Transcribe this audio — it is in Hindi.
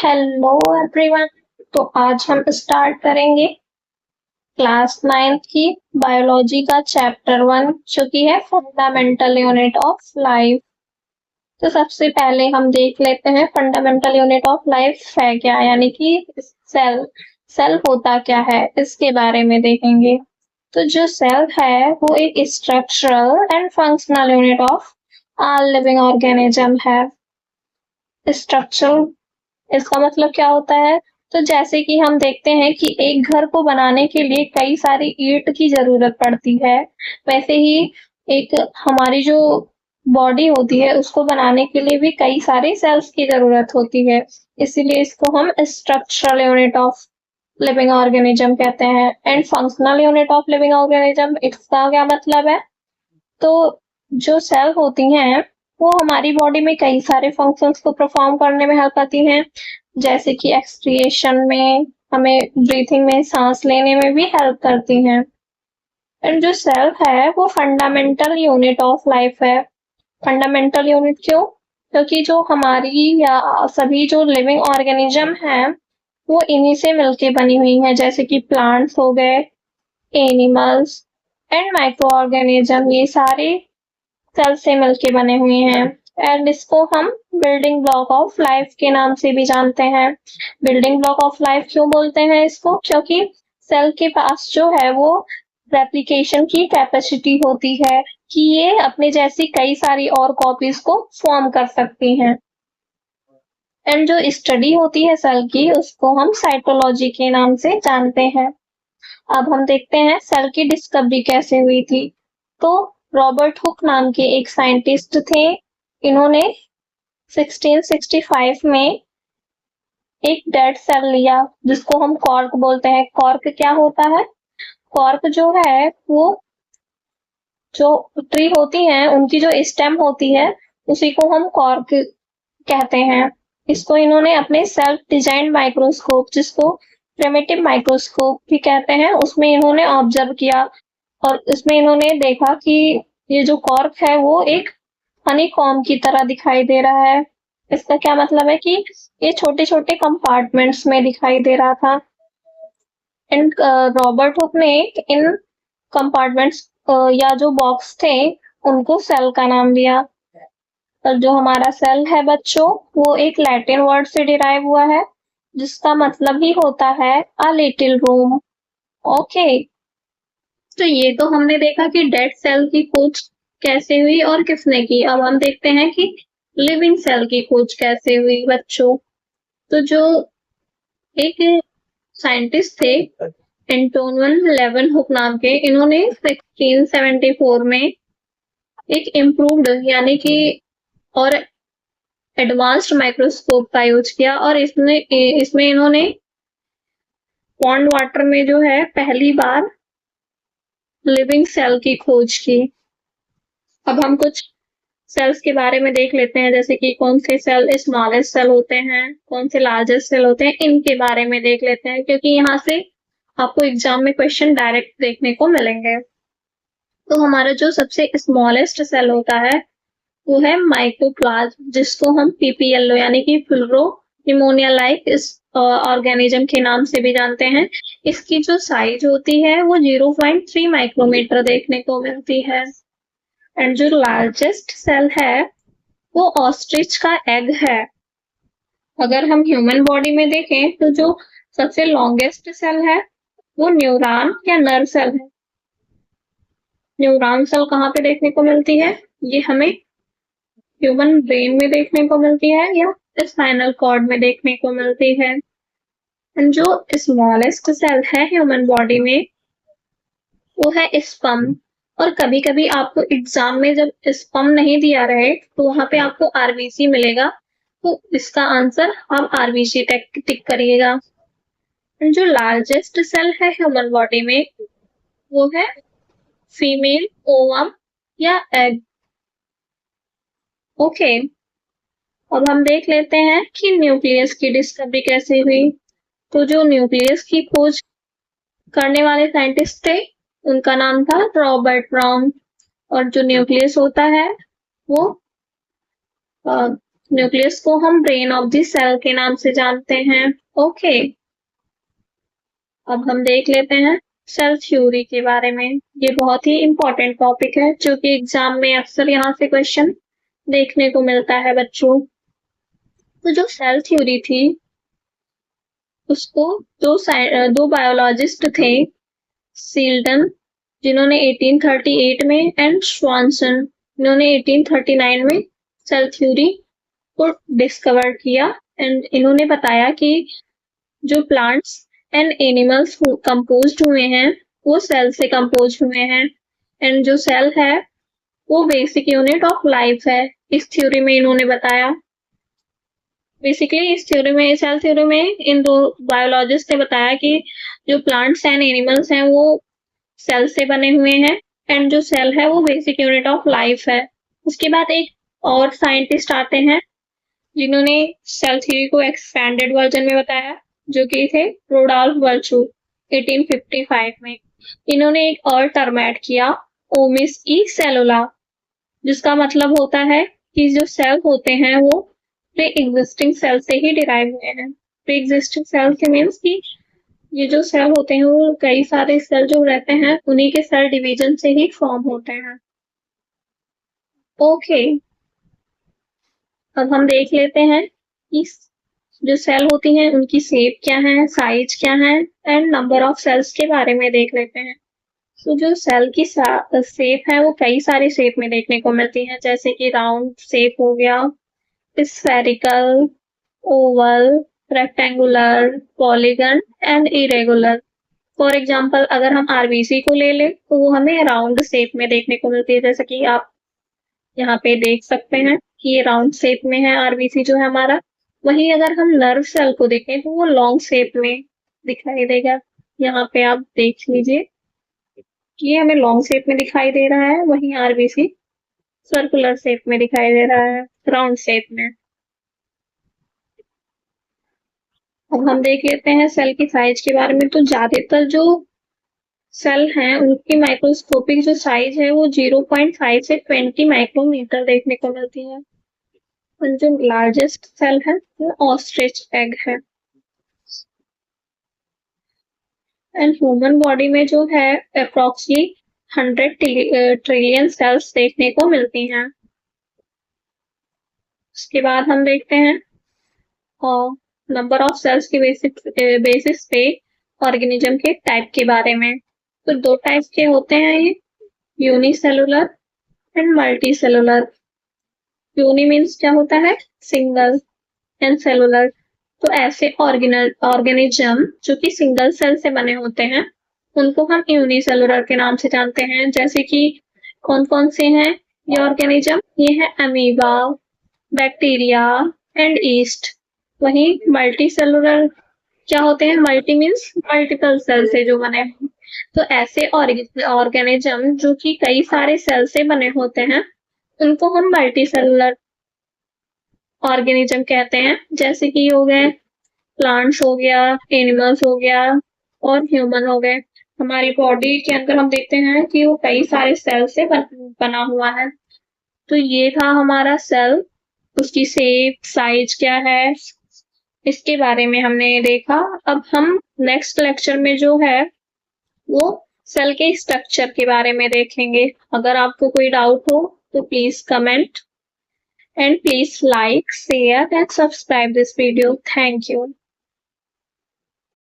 Hello everyone. तो आज हम स्टार्ट करेंगे क्लास 9 की बायोलॉजी का चैप्टर 1 जो कि है फंडामेंटल यूनिट ऑफ लाइफ। तो सबसे पहले हम देख लेते हैं फंडामेंटल यूनिट ऑफ लाइफ है क्या, यानी कि सेल। सेल होता क्या है इसके बारे में देखेंगे। तो जो सेल है वो एक structural and functional unit of all living organism है। स्ट्रक्चरल इसका मतलब क्या होता है? तो जैसे कि हम देखते हैं कि एक घर को बनाने के लिए कई सारी ईंट की जरूरत पड़ती है, वैसे ही एक हमारी जो बॉडी होती है उसको बनाने के लिए भी कई सारे सेल्स की जरूरत होती है। इसीलिए इसको हम structural unit of living organism कहते हैं। And functional unit of living organism इसका क्या मतलब है? तो जो सेल होती हैं वो हमारी बॉडी में कई सारे फंक्शंस को परफॉर्म करने में हेल्प करती हैं, जैसे कि एक्सक्रिएशन में, हमें ब्रीथिंग में, सांस लेने में भी हेल्प करती हैं। एंड जो सेल है वो फंडामेंटल यूनिट ऑफ लाइफ है। फंडामेंटल यूनिट क्यों? क्योंकि जो हमारी या सभी जो लिविंग ऑर्गेनिज्म हैं वो इन्हीं से मिलके बनी हुई हैं, जैसे कि प्लांट्स हो गए, एनिमल्स एंड माइक्रो ऑर्गेनिज्म, ये सारे सेल से मिलके बने हुए हैं। एंड इसको हम बिल्डिंग ब्लॉक ऑफ लाइफ के नाम से भी जानते हैं। बिल्डिंग ब्लॉक ऑफ लाइफ क्यों बोलते हैं इसको? क्योंकि सेल के पास जो है वो रेप्लिकेशन की कैपेसिटी होती है कि ये अपने जैसी कई सारी और कॉपीज को फॉर्म कर सकती हैं। एंड जो स्टडी होती है सेल की उसको हम साइटोलॉजी के नाम से जानते हैं। अब हम देखते हैं सेल की डिस्कवरी कैसे हुई थी। तो रॉबर्ट हुक नाम के एक साइंटिस्ट थे। इन्होंने 1665 में एक डेड सेल लिया जिसको हम कॉर्क बोलते हैं। कॉर्क क्या होता है? कॉर्क जो है वो जो ट्री होती है उनकी जो स्टेम होती है उसी को हम कॉर्क कहते हैं। इसको इन्होंने अपने सेल्फ डिजाइन माइक्रोस्कोप, जिसको प्रिमिटिव माइक्रोस्कोप भी कहते हैं, उसमें इन्होंने ऑब्जर्व किया और इसमें इन्होंने देखा कि ये जो कॉर्क है वो एक हनीकॉम्ब की तरह दिखाई दे रहा है। इसका क्या मतलब है कि ये छोटे छोटे कंपार्टमेंट्स में दिखाई दे रहा था। इन रॉबर्ट हुक ने इन कंपार्टमेंट्स या जो बॉक्स थे उनको सेल का नाम दिया। और जो हमारा सेल है बच्चों वो एक लैटिन वर्ड से डिराइव हुआ है जिसका मतलब ही होता है अ लिटिल रूम। ओके, तो ये तो हमने देखा कि डेड सेल की खोज कैसे हुई और किसने की। अब हम देखते हैं कि लिविंग सेल की खोज कैसे हुई बच्चों। तो जो एक साइंटिस्ट थे एंटोन लेवनहुक नाम के, इन्होंने 1674 में एक इम्प्रूव्ड यानी कि और एडवांस्ड माइक्रोस्कोप का यूज किया और इसमें इन्होंने पॉन्ड वाटर में जो है पहली बार लिविंग सेल की खोज की। अब हम कुछ सेल्स के बारे में देख लेते हैं, जैसे कि कौन से सेल स्मॉलेस्ट सेल होते हैं, कौन से लार्जेस्ट सेल होते हैं, इनके बारे में देख लेते हैं क्योंकि यहाँ से आपको एग्जाम में क्वेश्चन डायरेक्ट देखने को मिलेंगे। तो हमारा जो सबसे स्मॉलेस्ट सेल होता है वो है माइकोप्लाज्म, जिसको हम पीपीएलओ यानी कि फ्लोरो निमोनिया लाइक इस ऑर्गेनिज्म के नाम से भी जानते हैं। इसकी जो साइज होती है वो 0.3 माइक्रोमीटर देखने को मिलती है। एंड जो लार्जेस्ट सेल है वो ऑस्ट्रिच का एग है। अगर हम ह्यूमन बॉडी में देखें तो जो सबसे लॉन्गेस्ट सेल है वो न्यूरॉन या नर्व सेल है। न्यूरॉन सेल कहाँ पे देखने को मिलती है? ये हमें ह्यूमन ब्रेन में देखने को मिलती है या स्पाइनल कॉर्ड में देखने को मिलती है। जो स्मॉलेस्ट सेल है ह्यूमन बॉडी में वो है स्पर्म। और कभी कभी आपको एग्जाम में जब स्पर्म नहीं दिया रहे तो वहां पे आपको आरबीसी मिलेगा, तो इसका आंसर आप आरबीसी टिक करिएगा। जो लार्जेस्ट सेल है ह्यूमन बॉडी में वो है फीमेल ओवम या एग। ओके, अब हम देख लेते हैं कि न्यूक्लियस की डिस्कवरी कैसे हुई। तो जो न्यूक्लियस की खोज करने वाले साइंटिस्ट थे उनका नाम था रॉबर्ट ब्राउन। और जो न्यूक्लियस होता है वो न्यूक्लियस को हम ब्रेन ऑफ द सेल के नाम से जानते हैं। ओके, अब हम देख लेते हैं सेल थ्योरी के बारे में। ये बहुत ही इंपॉर्टेंट टॉपिक है जो कि एग्जाम में अक्सर यहाँ से क्वेश्चन देखने को मिलता है बच्चों। तो जो सेल थ्योरी थी उसको दो बायोलॉजिस्ट थे, सील्डन जिन्होंने 1838 में एंड स्वानसन जिन्होंने 1839 में सेल थ्योरी को डिस्कवर किया। एंड इन्होंने बताया कि जो प्लांट्स एंड एनिमल्स कंपोज्ड हुए हैं वो सेल से कंपोज हुए हैं। एंड जो सेल है वो बेसिक यूनिट ऑफ लाइफ है, इस थ्योरी में इन्होंने बताया। बेसिकली इस थ्योरी में, सेल थ्योरी में इन दो बायोलॉजिस्ट ने बताया कि जो प्लांट्स एंड एनिमल्स हैं वो सेल से बने हुए हैं एंड जो सेल है वो बेसिक यूनिट ऑफ लाइफ है। उसके बाद एक और साइंटिस्ट आते हैं जिन्होंने सेल थ्योरी को एक्सपेंडेड वर्जन में बताया, जो कि थे रुडोल्फ वर्चू 1855 में। इन्होंने एक और टर्म ऐड किया, ओमिस ई सेलुला, जिसका मतलब होता है कि जो सेल होते हैं वो प्री एग्जिस्टिंग सेल से ही डिराइव हुए हैं। प्री एग्जिस्टिंग सेल से मीन्स कि ये जो सेल होते हैं वो कई सारे सेल जो रहते हैं उन्हीं के सेल डिवीजन से ही फॉर्म होते हैं। ओके, अब हम देख लेते हैं कि जो सेल होती हैं उनकी शेप क्या है, साइज क्या है एंड नंबर ऑफ सेल्स के बारे में देख लेते हैं। तो जो सेल की शेप है वो कई सारे शेप में देखने को मिलती है, जैसे कि राउंड शेप हो गया, spherical, Oval, rectangular, polygon and irregular. For example अगर हम आरबीसी को ले ले तो वो हमें राउंड शेप में देखने को मिलती है, जैसे कि आप यहाँ पे देख सकते हैं कि ये राउंड शेप में है आरबीसी जो है हमारा। वहीं अगर हम नर्व सेल को देखें तो वो लॉन्ग शेप में दिखाई देगा। यहाँ पे आप देख लीजिए कि ये हमें लॉन्ग शेप में दिखाई दे रहा है, वहीं आरबीसी सर्कुलर शेप में दिखाई दे रहा है, राउंड शेप में। अब हम देख लेते हैं सेल की साइज के बारे में। तो ज्यादातर जो सेल हैं उनकी माइक्रोस्कोपिक जो साइज है वो 0.5 से 20 माइक्रोमीटर देखने को मिलती है। और जो लार्जेस्ट सेल है वो ऑस्ट्रिच एग है। एंड ह्यूमन बॉडी में जो है अप्रोक्सीमेटली 100 ट्रिलियन सेल्स देखने को मिलती हैं। उसके बाद हम देखते हैं और नंबर ऑफ सेल्स के बेसिस पे ऑर्गेनिज्म के टाइप के बारे में। तो दो टाइप के होते हैं ये, unicellular and multicellular. Uni means क्या होता है, सिंगल, एंड सेलुलर तो ऐसे ऑर्गेनिज्म जो कि सिंगल सेल से बने होते हैं उनको हम यूनिसेलुलर के नाम से जानते हैं। जैसे कि कौन कौन से हैं ये ऑर्गेनिज्म, ये है अमीबा, बैक्टीरिया एंड ईस्ट। वहीं मल्टी सेलुलर क्या होते हैं, मल्टी मीन्स मल्टीपल सेल से जो बने। तो ऐसे ऑर्गेनिज्म जो कि कई सारे सेल से बने होते हैं उनको हम मल्टी सेलुलर ऑर्गेनिज्म कहते हैं। जैसे कि हो गए प्लांट्स हो गया, एनिमल्स हो गया और ह्यूमन हो गए। हमारी बॉडी के अंदर हम देखते हैं कि वो कई सारे सेल से बना हुआ है। तो ये था हमारा सेल, उसकी शेप, साइज क्या है, इसके बारे में हमने देखा। अब हम नेक्स्ट लेक्चर में जो है वो सेल के स्ट्रक्चर के बारे में देखेंगे। अगर आपको कोई डाउट हो तो please comment and please like, share and subscribe this video. Thank you.